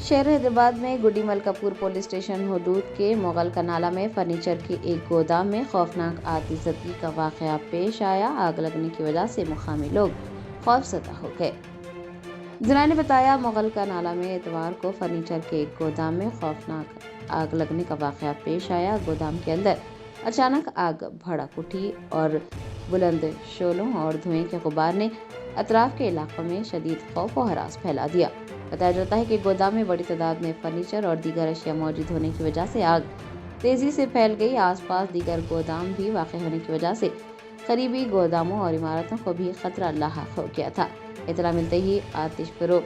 शहर हैदराबाद में गुडी Malkapur police station हदूद के मुगल का नाला में फर्नीचर के एक गोदाम में खौफनाक आतिशबाजी का वाकया पेश आया। आग लगने की वजह से मुकामी लोग खौफजदा हो गए। जरा ने बताया, मुगल का नाला में इतवार को फर्नीचर के एक गोदाम में खौफनाक आग लगने का वाकया पेश आया। गोदाम के अंदर अचानक आग भड़क उठी और बुलंद शोलों और धुएं के गुबार ने अतराफ के इलाकों में शदीद खौफ और हरास फैला दिया। बताया जाता है कि गोदाम में बड़ी तादाद में फर्नीचर और दीगर अशिया मौजूद होने की वजह से आग तेजी से फैल गई। आसपास दीगर गोदाम भी वाक़ होने की वजह से करीबी गोदामों और इमारतों को भी खतरा लाहक हो गया था। इतला मिलते ही आतिशफरों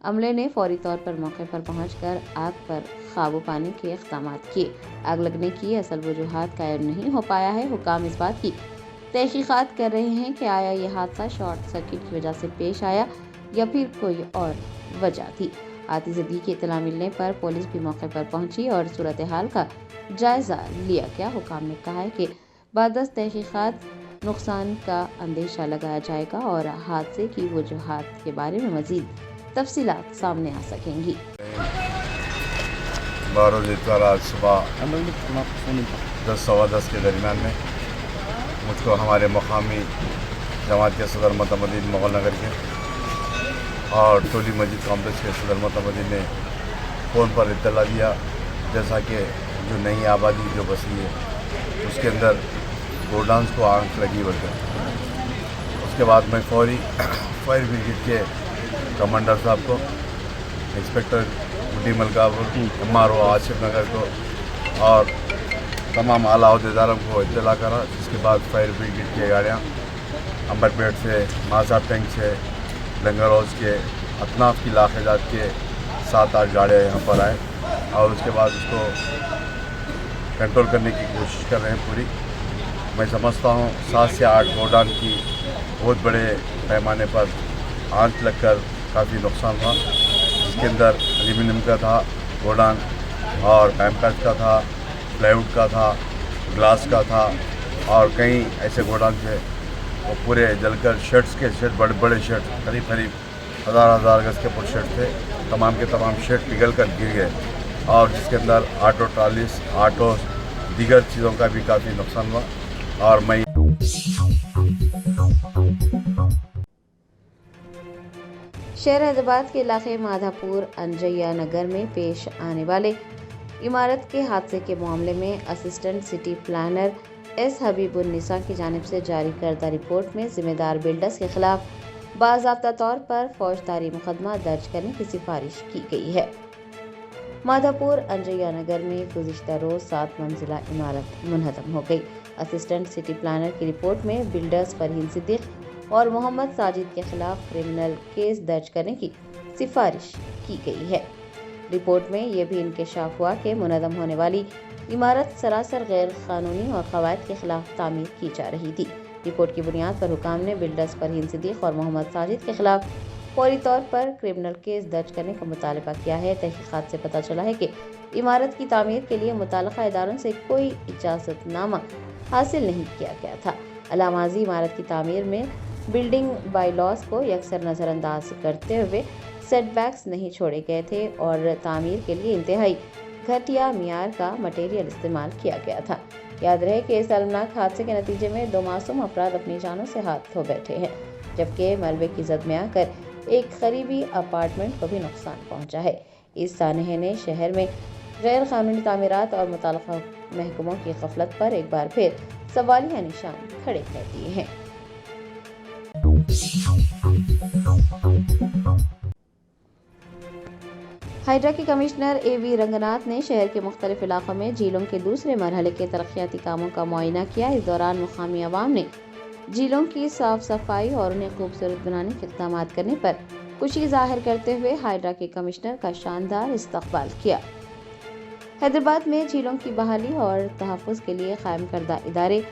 अमले ने फौरी तौर पर मौके पर पहुंचकर आग पर काबू पाने के इक़दाम किए। आग लगने की असल वजूहात कायम नहीं हो पाया है। हुकाम इस बात की तहकीकात कर रहे हैं कि आया ये हादसा शॉर्ट सर्किट की वजह से पेश आया या फिर कोई और वजह थी। आतिशबाजी की इत्तला मिलने पर पुलिस भी मौके पर पहुंची और सूरत हाल का जायजा लिया गया। हुकाम ने कहा है कि बाद तहकीकात नुकसान का अंदेशा लगाया जाएगा और हादसे की वजूहात के बारे में मजीद तफसीलात सामने आ सकेंगी। आज सुबह 10-10:15 के दरमियान में मुझको हमारे मकामी जमात के सदर मतमदीन मुगल नगर के और टोली मस्जिद कॉम्प्लेक्स के सदर मतमदीन ने फ़ोन पर इत्तला दिया, जैसा कि जो नई आबादी जो बसी है उसके अंदर गोडाउन्स को आग लगी बोलकर। उसके बाद मैं फौरी फायर ब्रिगेड के कमांडर साहब को, इंस्पेक्टर गुडी मलकापुर, MRO आसिफ नगर को और तमाम आला अहदेदारों को इत्तला करा। जिसके बाद फायर ब्रिगेड की गाड़ियाँ अंबरपेट से, मासाब टैंक से, लंगर हाउस के अतनाफ की इलाक़ात के 7-8 गाड़ियाँ यहाँ पर आए और उसके बाद उसको कंट्रोल करने की कोशिश कर रहे हैं पूरी। मैं समझता हूँ 7 से 8 गोडाउन की बहुत बड़े पैमाने पर आंच लगकर काफ़ी नुकसान हुआ। इसके अंदर एल्यूमिनियम का था गोडाउन और पैम्पर्स का था, प्लाईवुड का था, ग्लास का था और कई ऐसे गोडाउन थे वो पूरे जलकर शेड बड़े बड़े शेड करीब 1000 गज के ऊपर शेड थे। तमाम के तमाम शेड पिघल कर गिर गए और जिसके अंदर ऑटो ट्रालीस, ऑटो, दीगर चीज़ों का भी काफ़ी नुकसान हुआ। और मैं शहर हैदराबाद के इलाके माधापुर अंजैया नगर में पेश आने वाले इमारत के हादसे के मामले में असिस्टेंट सिटी प्लानर एस हबीबुन्निसा की जानिब से जारी करदा रिपोर्ट में जिम्मेदार बिल्डर्स के खिलाफ बाज़ाब्ता तौर पर फौजदारी मुकदमा दर्ज करने की सिफारिश की गई है। माधापुर अंजैया नगर में गुज़िश्ता रोज 7 मंजिला इमारत मुनहदम हो गई। असिस्टेंट सिटी प्लानर की रिपोर्ट में बिल्डर्स फरहीन सिद्दीक और मोहम्मद साजिद के खिलाफ क्रिमिनल केस दर्ज करने की सिफारिश की गई है। रिपोर्ट में यह भी इंकशाफ हुआ कि मुनहदम होने वाली इमारत सरासर गैर कानूनी और कवायद के खिलाफ तामीर की जा रही थी। रिपोर्ट की बुनियाद पर हुकाम ने बिल्डर्स फरहीन सिद्दीक और मोहम्मद साजिद के खिलाफ फौरी तौर पर क्रिमिनल केस दर्ज करने का मुतालबा किया है। तहकीकात से पता चला है कि इमारत की तामीर के लिए मुताल्लिक़ा इदारों से कोई इजाज़तनामा हासिल नहीं किया गया था। अलामाजी इमारत की तामीर में बिल्डिंग बाईलॉज को यकसर नज़रअंदाज करते हुए सेटबैक्स नहीं छोड़े गए थे और तामीर के लिए इंतहाई घटिया मियार का मटेरियल इस्तेमाल किया गया था। याद रहे कि इस अलमनाक हादसे के नतीजे में 2 मासूम अफराद अपनी जानों से हाथ धो बैठे हैं, जबकि मलबे की जद में आकर एक करीबी अपार्टमेंट को भी नुकसान पहुंचा है। इस सानहे ने शहर में गैर कानूनी तामीरात और मुताल्लिक़ा महकमों की गफलत पर एक बार फिर सवालिया निशान खड़े कर दिए हैं। हाइड्रा के कमिश्नर AV रंगनाथ ने शहर के मुख्तलिफ इलाकों में झीलों के दूसरे मरहले के तरक्याती कामों का मुआयना किया। इस दौरान मुकामी अवाम ने झीलों की साफ सफाई और उन्हें खूबसूरत बनाने के इक़दाम करने पर खुशी जाहिर करते हुए हाइड्रा के कमिश्नर का शानदार इस्तकबाल किया। हैदराबाद में झीलों की बहाली और तहफ़्फ़ुज़ के लिए कायम करदा इदारे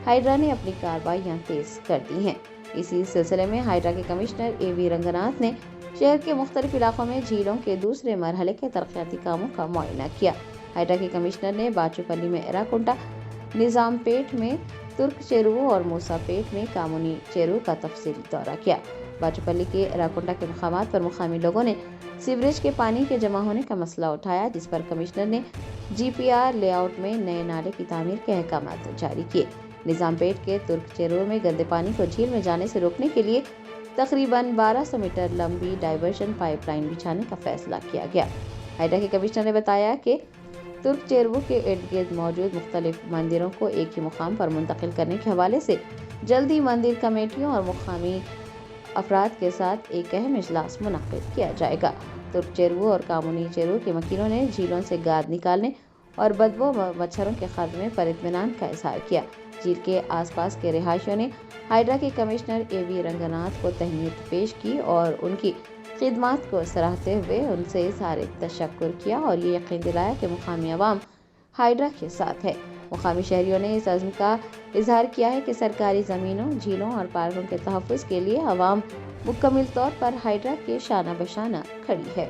हाइड्रा ने अपनी कार्रवाइयाँ तेज़ कर दी हैं। इसी सिलसिले में हाइड्रा के कमिश्नर AV रंगनाथ ने शहर के मुख्तलिफ इलाकों में झीलों के दूसरे मरहले के तरक्याती कामों का मुआयना किया। हाइड्रा के कमिश्नर ने बाचूपल्ली में एराकुंटा, निज़ामपेट में तुर्क चेरू और मूसापेट में कामूनी चेरू का तफसीली दौरा किया। बाचूपल्ली के राकोंडा के मकामात पर मुकामी लोगों ने सीवरेज के पानी के जमा होने का मसला उठाया, जिस पर कमिश्नर ने GPR लेआउट में नए नाले की तामीर के अहकाम जारी किए। निजामपेट के तुर्क चेरूर में गंदे पानी को झील में जाने से रोकने के लिए तकरीबन 1200 मीटर लंबी डाइवर्शन पाइपलाइन बिछाने का फैसला किया गया। हाइड्रा के कमिश्नर ने बताया कि तुर्क चेरूर के इर्द गिर्द मौजूद मुख्तलिफ मंदिरों को एक ही मुकाम पर मुंतकिल करने के हवाले से जल्दी मंदिर कमेटियों और मुकामी अफराद के साथ एक अहम इजलास मुनक्किद किया जाएगा। तुर्क चेरूर और कामूनी चेरूर के वकीलों ने झीलों से गाद निकालने और बदबू मच्छरों के खात्मे पर इत्मीनान का इजहार किया। झील के आसपास के रिहायशियों ने हाइड्रा के कमिश्नर AV रंगनाथ को तहनीत पेश की और उनकी खिदमात को सराहते हुए उनसे इज़हार तशक्कुर किया और ये यकीन दिलाया कि मुकामी अवाम हाइड्रा के साथ है। मुकामी शहरियों ने इस अज़्म का इजहार किया है कि सरकारी ज़मीनों, झीलों और पार्कों के तहफ़्फ़ुज़ के लिए अवाम मुकम्मल तौर पर हाइड्रा के शाना बशाना खड़ी है।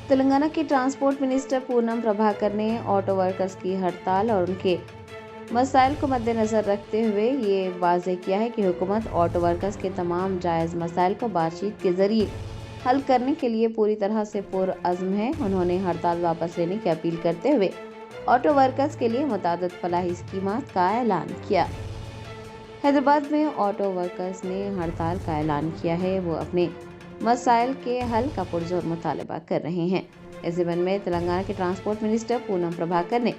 तेलंगाना के ट्रांसपोर्ट मिनिस्टर पूनम प्रभाकर ने ऑटो वर्कर्स की हड़ताल और उनके मसाइल को मद्देनज़र रखते हुए ये वाज़ेह किया है कि हुकूमत ऑटो वर्कर्स के तमाम जायज़ मसाइल को बातचीत के ज़रिए हल करने के लिए पूरी तरह से पुरअज़्म है। उन्होंने हड़ताल वापस लेने की अपील करते हुए ऑटो वर्कर्स के लिए मुतादिद फलाही स्कीमात का ऐलान किया। हैदराबाद में ऑटो वर्कर्स ने हड़ताल का ऐलान किया है। वो अपने मसाइल के हल का पुरजोर मुतालबा कर रहे हैं। इस ज़िम्न में तेलंगाना के ट्रांसपोर्ट मिनिस्टर पूनम प्रभाकर ने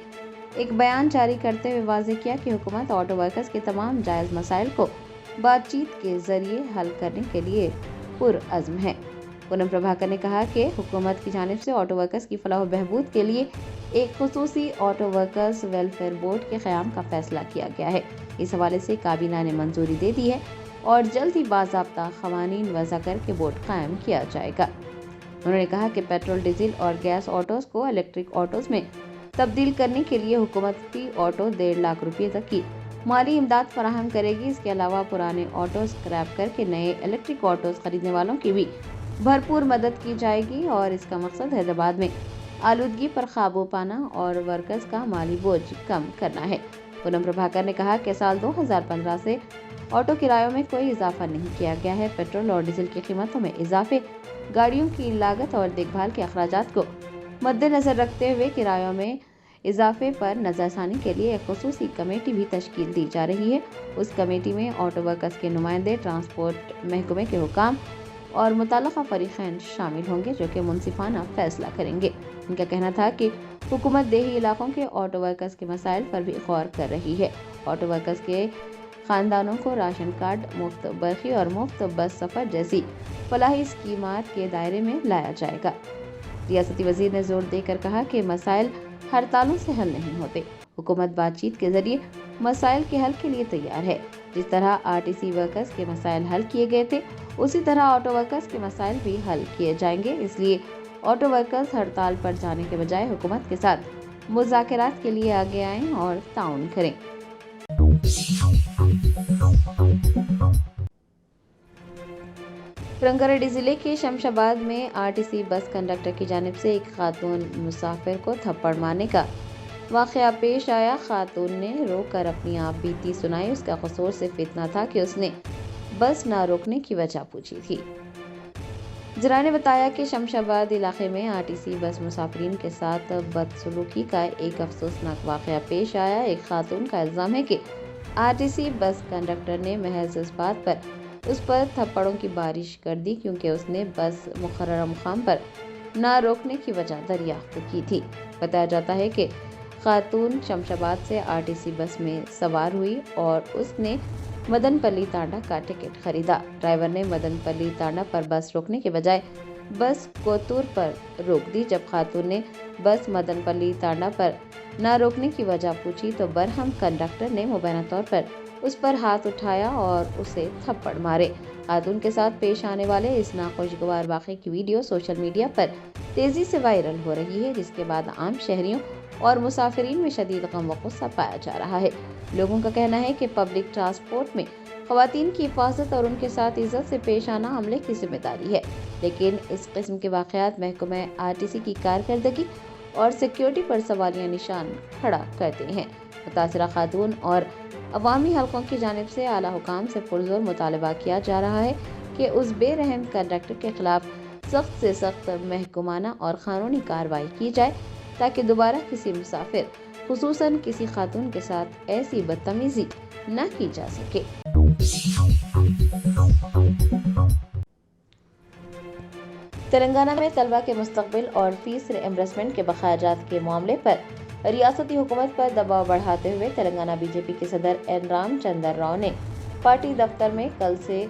एक बयान जारी करते हुए वाज़ेह किया कि हुकूमत ऑटो वर्कर्स के तमाम जायज़ मसाइल को बातचीत के ज़रिए हल करने के लिए पुरअज़्म है। पूनम प्रभाकर ने कहा कि हुकूमत की जानिब से ऑटो वर्कर्स की फलाह व बहबूद के लिए एक खुसूसी ऑटो वर्कर्स वेलफेयर बोर्ड के क़याम का फैसला किया गया है। इस हवाले से काबीना ने मंजूरी दे दी है और जल्द ही बाज़ाब्ता क़वानीन वज़ा करके बोर्ड कायम किया जाएगा। उन्होंने कहा कि पेट्रोल, डीजल और गैस ऑटोज़ को इलेक्ट्रिक ऑटोज़ में तब्दील करने के लिए हुकूमत फी ऑटो 1.5 लाख रुपये तक की माली इमदाद फराहम करेगी। इसके अलावा पुराने ऑटो स्क्रैप करके नए इलेक्ट्रिक ऑटोज़ खरीदने वालों की भी भरपूर मदद की जाएगी और इसका मकसद हैदराबाद में आलूदगी पर काबू पाना और वर्कर्स का माली बोझ कम करना है। पूनम प्रभाकर ने कहा कि साल 2015 से ऑटो किरायों में कोई इजाफा नहीं किया गया है। पेट्रोल और डीजल की कीमतों में इजाफे गाड़ियों की लागत और देखभाल के अखराजात को मद्देनज़र रखते हुए किरायों में इजाफे पर नज़रसानी के लिए एक खुसूसी कमेटी भी तश्कील दी जा रही है। उस कमेटी में ऑटो वर्कर्स के नुमाइंदे, ट्रांसपोर्ट महकमे के हुकाम और मुतल्लका फरीक़ैन शामिल होंगे जो कि मुनसिफाना फैसला करेंगे। उनका कहना था कि हुकूमत देही इलाकों के ऑटो वर्कर्स के मसाइल पर भी गौर कर रही है। ऑटो वर्कर्स के ख़ानदानों को राशन कार्ड, मुफ्त बर्फ़ी और मुफ्त बस सफ़र जैसी फलाही स्कीमात के दायरे में लाया जाएगा। रियासती वज़ीर ने जोर देकर कहा कि मसाइल हड़तालों से हल नहीं होते। हुकूमत बातचीत के ज़रिए मसाइल के हल के लिए तैयार है। जिस तरह RTC वर्कर्स के मसाइल हल किए गए थे, उसी तरह ऑटो वर्कर्स के मसाइल भी हल किए जाएंगे। इसलिए ऑटो वर्कर्स हड़ताल पर जाने के बजाय हुकूमत के साथ मुज़ाकरात के लिए आगे आएं और ताउन करें। रंगारेड्डी ज़िले के शमशाबाद में RTC बस कंडक्टर की जानिब से एक खातून मुसाफिर को थप्पड़ मारने का वाक़या पेश आया। खातून ने रो कर अपनी आप बीती सुनाई। उसका कसूर सिर्फ इतना था कि उसने बस ना रोकने की वजह पूछी थी। ज़रा ने बताया कि शमशाबाद इलाके में RTC बस मुसाफिरीन के साथ बदसलूकी का एक अफसोसनाक वाक़या पेश आया। एक खातून का इल्ज़ाम है कि RTC बस कंडक्टर ने महज इस बात पर उस पर थप्पड़ों की बारिश कर दी क्योंकि उसने बस मुकर्ररा मुकाम पर ना रोकने की वजह दरियाफ्त की थी। बताया जाता है कि खातून शमशाबाद से RTC बस में सवार हुई और उसने मदनपल्ली तांडा का टिकट खरीदा। ड्राइवर ने मदनपल्ली तांडा पर बस रोकने के बजाय बस कोतूर पर रोक दी। जब खातून ने बस मदनपल्ली तांडा पर ना रोकने की वजह पूछी तो बरहम कंडक्टर ने मुबैना तौर पर उस पर हाथ उठाया और उसे थप्पड़ मारे। खातून के साथ पेश आने वाले इस नाखुशगवार वाक़े की वीडियो सोशल मीडिया पर तेज़ी से वायरल हो रही है, जिसके बाद आम शहरियों और मुसाफिरीन में शदीद गम व गुस्सा पाया जा रहा है। लोगों का कहना है कि पब्लिक ट्रांसपोर्ट में ख़वातीन की हिफाजत और उनके साथ इज़्ज़त से पेश आना अमले की जिम्मेदारी है, लेकिन इस किस्म के वाक़यात महकमा RTC की कारकर्दगी اور سیکیورٹی پر سوالیہ نشان کھڑا کرتے ہیں۔ متاثرہ خاتون اور عوامی حلقوں کی جانب سے اعلیٰ حکام سے پرزور مطالبہ کیا جا رہا ہے کہ اس بے رحم کنڈکٹر کے خلاف سخت سے سخت محکمانہ اور قانونی کارروائی کی جائے تاکہ دوبارہ کسی مسافر خصوصاً کسی خاتون کے ساتھ ایسی بدتمیزی نہ کی جا سکے۔ تلنگانہ میں طلبہ کے مستقبل اور فیس ری ایمبرسمنٹ کے بقایا جات کے معاملے پر ریاستی حکومت پر دباؤ بڑھاتے ہوئے تلنگانہ بی جے پی کے صدر این رام چندر راؤ نے پارٹی دفتر میں کل سے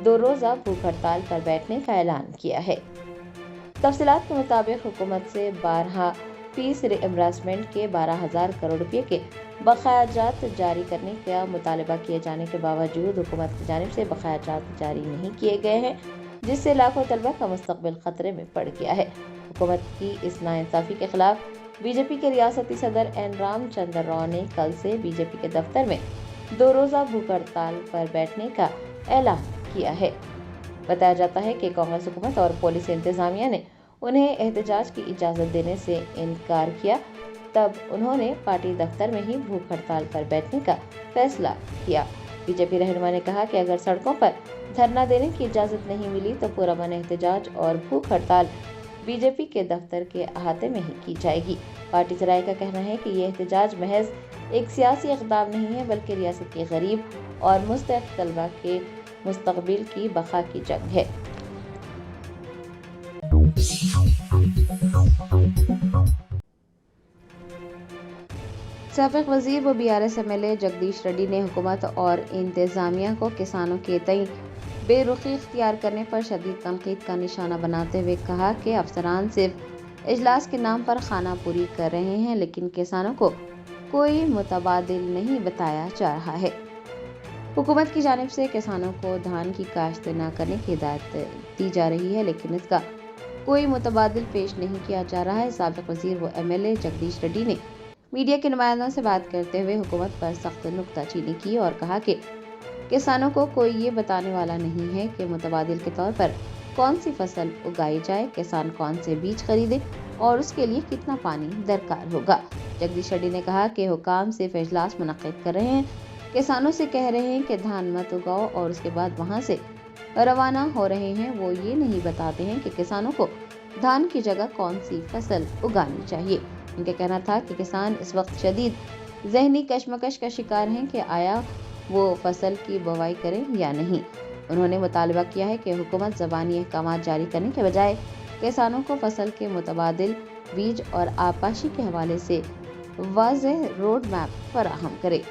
2 روزہ بھوک ہڑتال پر بیٹھنے کا اعلان کیا ہے۔ تفصیلات کے مطابق حکومت سے 12 فیس ری ایمبرسمنٹ کے 12,000 کروڑ روپے کے بقایا جات جاری کرنے کا مطالبہ کیے جانے کے باوجود حکومت کی جانب سے بقایا جات جاری نہیں کیے گئے ہیں، جس سے لاکھوں طلبہ کا مستقبل خطرے میں پڑ گیا ہے۔ حکومت کی اس ناانصافی کے خلاف بی جے پی کے ریاستی صدر این رام چندر راؤ نے کل سے بی جے پی کے دفتر میں 2 روزہ بھوک ہڑتال پر بیٹھنے کا اعلان کیا ہے۔ بتایا جاتا ہے کہ کانگریس حکومت اور پولیس انتظامیہ نے انہیں احتجاج کی اجازت دینے سے انکار کیا، تب انہوں نے پارٹی دفتر میں ہی بھوک ہڑتال پر بیٹھنے کا فیصلہ کیا۔ بی جے پی رہنما نے کہا کہ اگر سڑکوں پر دھرنا دینے کی اجازت نہیں ملی تو پرامن احتجاج اور بھوک ہڑتال بی جے پی کے دفتر کے احاطے میں ہی کی جائے گی۔ پارٹی سرائے کا کہنا ہے کہ یہ احتجاج محض ایک سیاسی اقدام نہیں ہے بلکہ ریاست کے غریب اور مستحق طلبہ کے مستقبل کی بقا کی جنگ ہے۔ سابق وزیر و BRS MLA جگدیش ریڈی نے حکومت اور انتظامیہ کو کسانوں کے تئیں بے رخی اختیار کرنے پر شدید تنقید کا نشانہ بناتے ہوئے کہا کہ افسران صرف اجلاس کے نام پر خانہ پوری کر رہے ہیں لیکن کسانوں کو کوئی متبادل نہیں بتایا جا رہا ہے۔ حکومت کی جانب سے کسانوں کو دھان کی کاشت نہ کرنے کی ہدایت دی جا رہی ہے لیکن اس کا کوئی متبادل پیش نہیں کیا جا رہا ہے۔ سابق وزیر و MLA جگدیش ریڈی نے میڈیا کے نمائندوں سے بات کرتے ہوئے حکومت پر سخت نکتہ چینی کی اور کہا کہ کسانوں کو کوئی یہ بتانے والا نہیں ہے کہ متبادل کے طور پر کون سی فصل اگائی جائے، کسان کون سے بیج خریدے اور اس کے لیے کتنا پانی درکار ہوگا۔ جگدیش ریڈی نے کہا کہ حکام صرف اجلاس منعقد کر رہے ہیں، کسانوں سے کہہ رہے ہیں کہ دھان مت اگاؤ اور اس کے بعد وہاں سے روانہ ہو رہے ہیں۔ وہ یہ نہیں بتاتے ہیں کہ کسانوں کو دھان کی جگہ کون سی فصل اگانی چاہیے۔ ان کا کہنا تھا کہ کسان اس وقت شدید ذہنی کشمکش کا شکار ہیں کہ آیا وہ فصل کی بوائی کریں یا نہیں۔ انہوں نے مطالبہ کیا ہے کہ حکومت زبانی احکامات جاری کرنے کے بجائے کسانوں کو فصل کے متبادل بیج اور آبپاشی کے حوالے سے واضح روڈ میپ فراہم کرے۔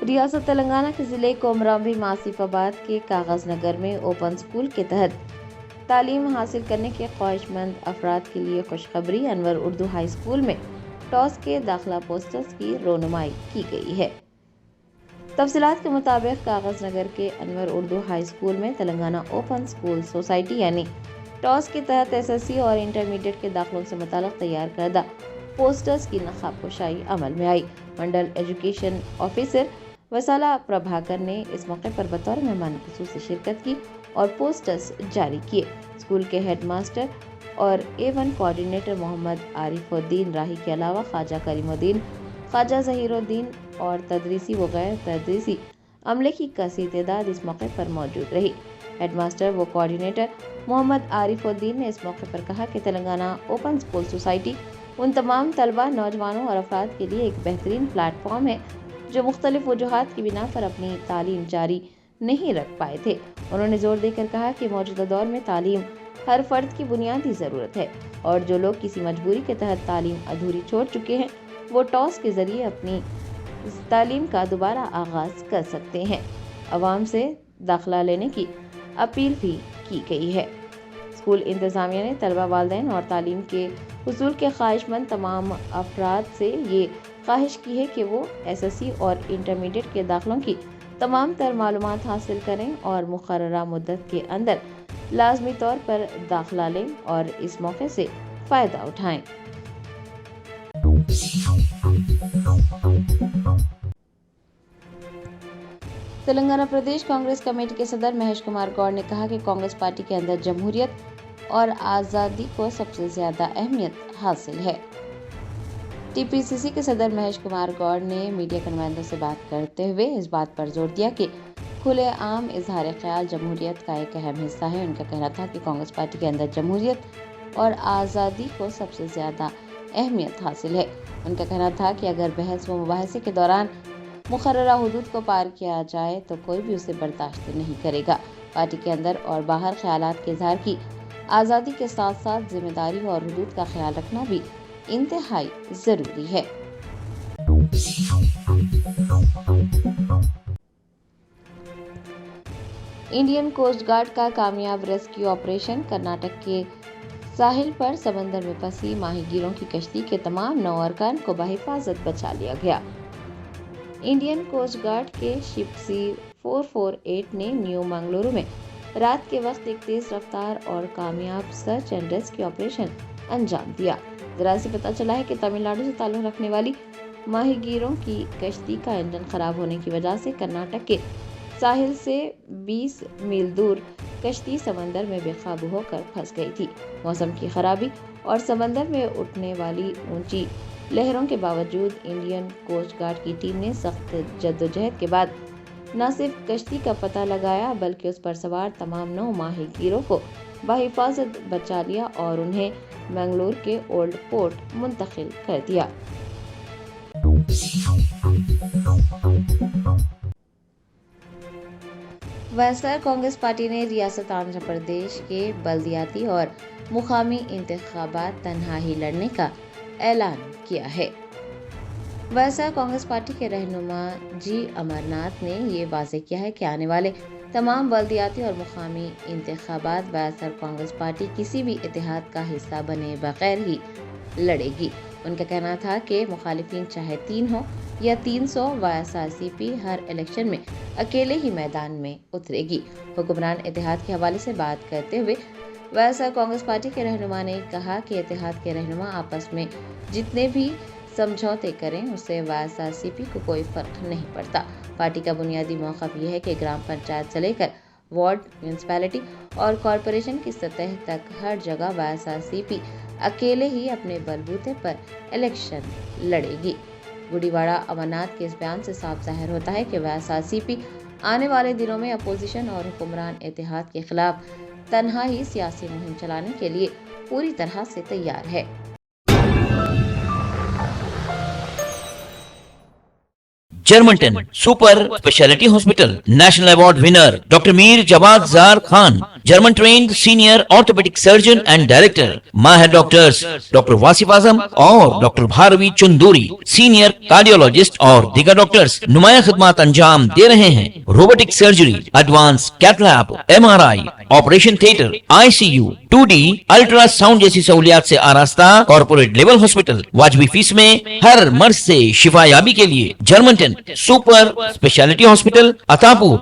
ریاست تلنگانہ کے ضلع کومرامبی آصف آباد کے کاغذ نگر میں اوپن اسکول کے تحت تعلیم حاصل کرنے کے خواہش مند افراد کے لیے خوشخبری۔ انور اردو ہائی اسکول میں ٹاس کے داخلہ پوسٹرز کی رونمائی کی گئی ہے۔ تفصیلات کے مطابق کاغذ نگر کے انور اردو ہائی اسکول میں تلنگانہ اوپن اسکول سوسائٹی یعنی ٹاس کے تحت SSC اور انٹرمیڈیٹ کے داخلوں سے متعلق تیار کردہ پوسٹرز کی نقاب کشائی عمل میں آئی۔ منڈل ایجوکیشن آفیسر وسالہ پربھاکر نے اس موقع پر بطور مہمان خصوصی شرکت کی اور پوسٹرز جاری کیے۔ اسکول کے ہیڈ ماسٹر اور A1 کوآرڈینیٹر محمد عارف الدین راہی کے علاوہ خواجہ کریم الدین، خواجہ ظہیر الدین اور تدریسی و غیر تدریسی عملے کی کثیر تعداد اس موقع پر موجود رہی۔ ہیڈ ماسٹر و کوآرڈینیٹر محمد عارف الدین نے اس موقع پر کہا کہ Telangana open school society in تمام طلبہ، نوجوانوں اور افراد کے لیے ایک بہترین پلیٹ فارم ہے جو مختلف وجوہات کی بنا پر اپنی تعلیم جاری نہیں رکھ پائے تھے۔ انہوں نے زور دے کر کہا کہ موجودہ دور میں تعلیم ہر فرد کی بنیادی ضرورت ہے اور جو لوگ کسی مجبوری کے تحت تعلیم ادھوری چھوڑ چکے ہیں وہ ٹاس کے ذریعے اپنی تعلیم کا دوبارہ آغاز کر سکتے ہیں۔ عوام سے داخلہ لینے کی اپیل بھی کی گئی ہے۔ اسکول انتظامیہ نے طلبہ، والدین اور تعلیم کے حصول کے خواہش مند تمام افراد سے یہ خواہش کی ہے کہ وہ SSC اور انٹرمیڈیٹ کے داخلوں کی تمام تر معلومات حاصل کریں اور مقررہ مدت کے اندر لازمی طور پر داخلہ لیں اور اس موقع سے فائدہ اٹھائیں۔ तेलंगाना प्रदेश कांग्रेस कमेटी के सदर महेश कुमार गौड़ ने कहा कि कांग्रेस पार्टी के अंदर जमहूरियत और आज़ादी को सबसे ज्यादा अहमियत हासिल है। टीपीसीसी के सदर महेश कुमार गौड़ ने मीडिया कन्वेंटर से बात करते हुए इस बात पर जोर दिया कि खुले आम इजहार ख्याल जमहूरियत का एक अहम हिस्सा है। उनका कहना था कि कांग्रेस पार्टी के अंदर जमहूरियत और आज़ादी को सबसे ज्यादा अहमियत हासिल है। उनका कहना था कि अगर बहस व मुबाहसे के दौरान मुकर्ररा हुदूद को पार किया जाए तो कोई भी उसे बर्दाश्त नहीं करेगा। पार्टी के अंदर और बाहर ख्यालात के इजहार की आज़ादी के साथ साथ जिम्मेदारी और हुदूद का ख्याल रखना भी इंतहाई जरूरी है। इंडियन कोस्ट गार्ड का कामयाब रेस्क्यू ऑपरेशन। कर्नाटक के साहिल पर समंदर में फंसी माहीगीरों की कश्ती के तमाम 9 अरकान को बहिफाजत बचा लिया गया। इंडियन कोस्ट गार्ड के शिप सी 448 ने न्यू मंगलुरु में रात के वक्त एक तेज रफ्तार और कामयाब सर्च एंड रेस्क्यू ऑपरेशन अंजाम दिया। जरा से पता चला है कि तमिलनाडु से ताल्लुक रखने वाली माहीगीरों की कश्ती का इंजन खराब होने की वजह से कर्नाटक के साहिल से 20 मील दूर कश्ती समंदर में बेकाबू होकर फंस गई थी। मौसम की खराबी और समंदर में उठने वाली ऊंची लहरों के बावजूद इंडियन कोस्ट गार्ड की टीम ने सख्त जद्दोजहद के बाद न सिर्फ कश्ती का पता लगाया बल्कि उस पर सवार तमाम 9 माहीगीरों को बहिफाजत बचा लिया और उन्हें मंगलोर के ओल्ड पोर्ट मुंतकिल कर दिया। वैएसआर कांग्रेस पार्टी ने रियासत आंध्र प्रदेश के बल्दियाती और मुकामी इंतखाबात तन्हा ही लड़ने का ऐलान किया है। वैएसआर कांग्रेस पार्टी के रहनुमा जी अमरनाथ ने ये वाज़ेह किया है कि आने वाले तमाम बल्दियाती और मुकामी इंतखाबात वैएसआर कांग्रेस पार्टी किसी भी इत्तेहाद का हिस्सा बने बगैर ही लड़ेगी। उनका कहना था कि मुखालिफिन चाहे 3 हो या 300, वाईएसआरसीपी हर इलेक्शन में अकेले ही मैदान में उतरेगी। हुक्मरान इत्तेहाद के हवाले से बात करते हुए वैएसआर कांग्रेस पार्टी के रहनुमा ने कहा कि इत्तेहाद के रहनुमा आपस में जितने भी समझौते करें उससे वाईएसआरसीपी को कोई फर्क नहीं पड़ता। पार्टी का बुनियादी मौक़िफ़ यह है कि ग्राम पंचायत से लेकर वार्ड, म्यूनसिपैलिटी और कॉरपोरेशन की सतह तक हर जगह वाईएसआरसीपी अकेले ही अपने बलबूते पर इलेक्शन लड़ेगी। गुड़ीवाड़ा अमरनाथ के इस बयान से साफ जाहिर होता है कि वाईएसआरसीपी आने वाले दिनों में अपोजिशन और हुक्मरान इत्तेहाद के खिलाफ तन्हा ही सियासी मुहिम चलाने के लिए पूरी तरह से तैयार है। Germanten super speciality hospital national award winner doctor Mir Jawad Zar Khan, German trained senior orthopaedic surgeon and director, माहिर डॉक्टर्स डॉक्टर वासिफ आजम और doctor Bharvi Chanduri, senior cardiologist और दीगर डॉक्टर्स नुमाया खिदमत अंजाम दे रहे हैं। Robotic surgery, advance cath lab, MRI, operation theatre, ICU, 2D ultrasound जैसी सहूलियात से आरास्ता कॉर्पोरेट लेवल हॉस्पिटल। वाजबी फीस में हर मर्ज से शिफायाबी के लिए Germanton super speciality hospital, Attapur,